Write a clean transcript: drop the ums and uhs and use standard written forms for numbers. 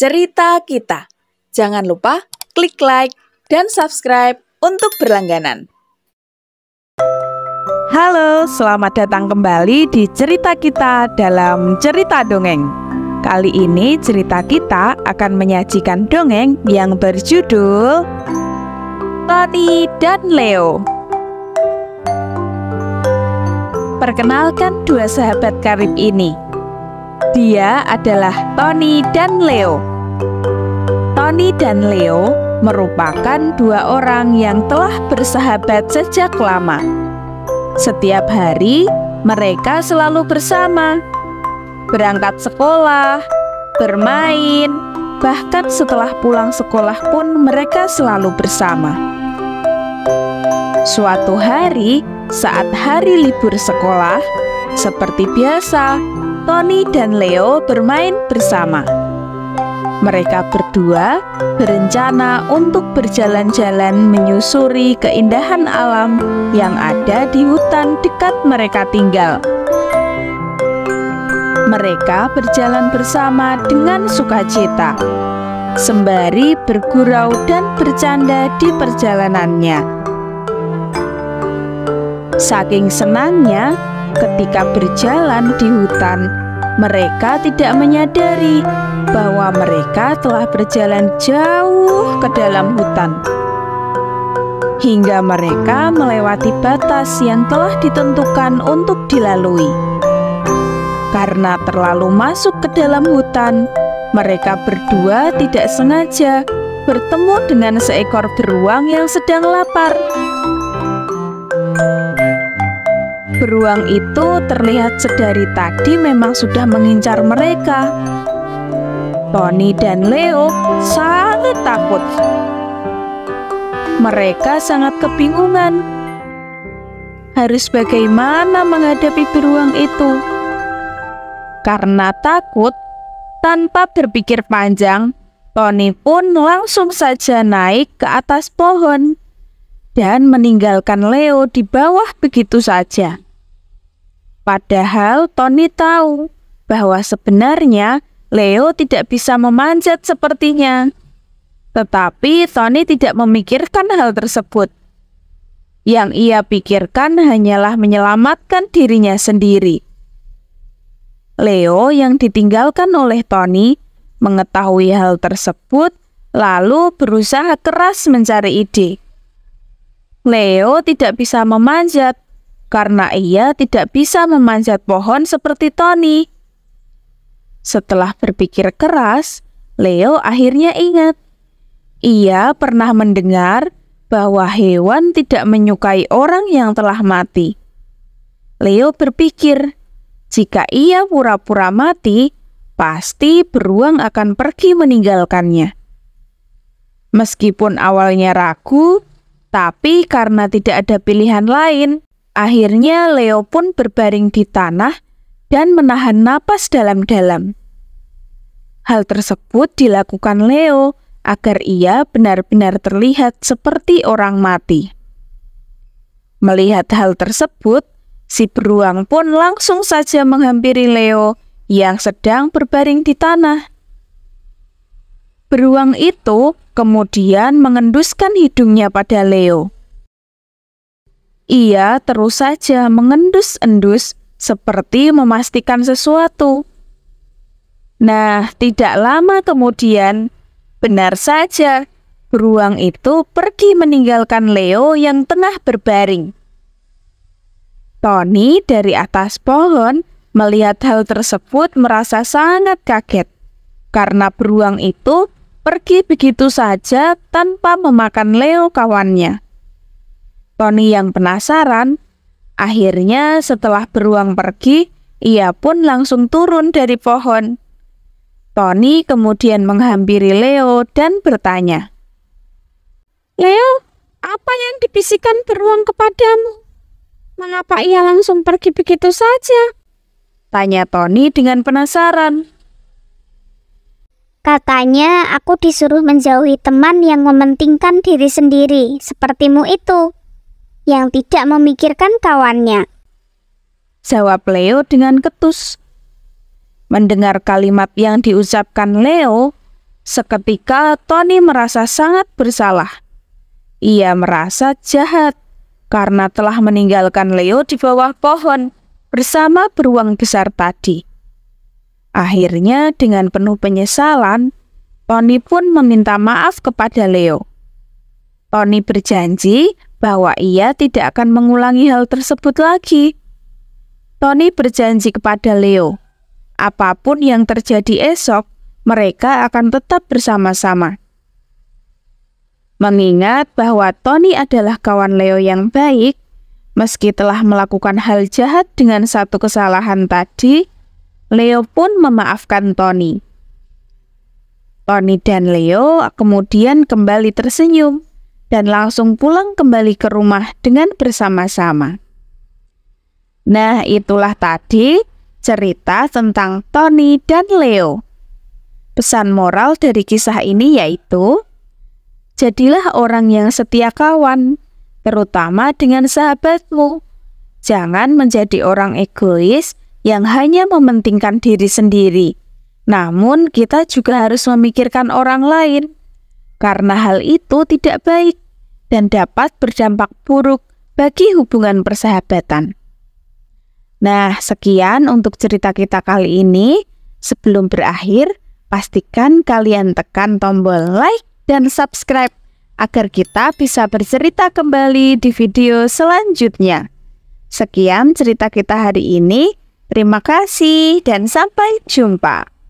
cerita kita. Jangan lupa klik like dan subscribe untuk berlangganan. Halo, selamat datang kembali di cerita kita dalam cerita dongeng. Kali ini cerita kita akan menyajikan dongeng yang berjudul Tony dan Leo. Perkenalkan dua sahabat karib ini. Dia adalah Tony dan Leo. Tony dan Leo merupakan dua orang yang telah bersahabat sejak lama. Setiap hari mereka selalu bersama, berangkat sekolah, bermain, bahkan setelah pulang sekolah pun mereka selalu bersama. Suatu hari, saat hari libur sekolah, seperti biasa, Tony dan Leo bermain bersama. Mereka berdua berencana untuk berjalan-jalan menyusuri keindahan alam yang ada di hutan dekat mereka tinggal. Mereka berjalan bersama dengan sukacita, sembari bergurau dan bercanda di perjalanannya. Saking senangnya, ketika berjalan di hutan, mereka tidak menyadari bahwa mereka telah berjalan jauh ke dalam hutan, hingga mereka melewati batas yang telah ditentukan untuk dilalui. Karena terlalu masuk ke dalam hutan, mereka berdua tidak sengaja bertemu dengan seekor beruang yang sedang lapar. Beruang itu terlihat sedari tadi memang sudah mengincar mereka. Tony dan Leo sangat takut. Mereka sangat kebingungan. Harus bagaimana menghadapi beruang itu? Karena takut, tanpa berpikir panjang, Tony pun langsung saja naik ke atas pohon dan meninggalkan Leo di bawah begitu saja. Padahal Tony tahu bahwa sebenarnya Leo tidak bisa memanjat sepertinya. Tetapi Tony tidak memikirkan hal tersebut. Yang ia pikirkan hanyalah menyelamatkan dirinya sendiri. Leo yang ditinggalkan oleh Tony mengetahui hal tersebut, lalu berusaha keras mencari ide. Leo tidak bisa memanjat karena ia tidak bisa memanjat pohon seperti Tony. Setelah berpikir keras, Leo akhirnya ingat. Ia pernah mendengar bahwa hewan tidak menyukai orang yang telah mati. Leo berpikir, jika ia pura-pura mati, pasti beruang akan pergi meninggalkannya. Meskipun awalnya ragu, tapi karena tidak ada pilihan lain, akhirnya Leo pun berbaring di tanah dan menahan napas dalam-dalam. Hal tersebut dilakukan Leo agar ia benar-benar terlihat seperti orang mati. Melihat hal tersebut, si beruang pun langsung saja menghampiri Leo yang sedang berbaring di tanah. Beruang itu kemudian mengenduskan hidungnya pada Leo. Ia terus saja mengendus-endus seperti memastikan sesuatu. Nah, tidak lama kemudian, benar saja, beruang itu pergi meninggalkan Leo yang tengah berbaring. Tony dari atas pohon melihat hal tersebut merasa sangat kaget, karena beruang itu pergi begitu saja tanpa memakan Leo kawannya. Tony yang penasaran, akhirnya setelah beruang pergi, ia pun langsung turun dari pohon. Tony kemudian menghampiri Leo dan bertanya, "Leo, apa yang dibisikkan beruang kepadamu? Mengapa ia langsung pergi begitu saja?" tanya Tony dengan penasaran. "Katanya aku disuruh menjauhi teman yang mementingkan diri sendiri, sepertimu itu, yang tidak memikirkan kawannya," jawab Leo dengan ketus. Mendengar kalimat yang diucapkan Leo, Seketika Tony merasa sangat bersalah. Ia merasa jahat karena telah meninggalkan Leo di bawah pohon bersama beruang besar tadi. Akhirnya dengan penuh penyesalan, Tony pun meminta maaf kepada Leo. Tony berjanji bahwa ia tidak akan mengulangi hal tersebut lagi. Tony berjanji kepada Leo, apapun yang terjadi esok, mereka akan tetap bersama-sama. Mengingat bahwa Tony adalah kawan Leo yang baik, meski telah melakukan hal jahat dengan satu kesalahan tadi, Leo pun memaafkan Tony. Tony dan Leo kemudian kembali tersenyum dan langsung pulang kembali ke rumah dengan bersama-sama. Nah, itulah tadi cerita tentang Tony dan Leo. Pesan moral dari kisah ini yaitu, jadilah orang yang setia kawan, terutama dengan sahabatmu. Jangan menjadi orang egois yang hanya mementingkan diri sendiri. Namun kita juga harus memikirkan orang lain, karena hal itu tidak baik dan dapat berdampak buruk bagi hubungan persahabatan. Nah, sekian untuk cerita kita kali ini. Sebelum berakhir, pastikan kalian tekan tombol like dan subscribe agar kita bisa bercerita kembali di video selanjutnya. Sekian cerita kita hari ini. Terima kasih dan sampai jumpa.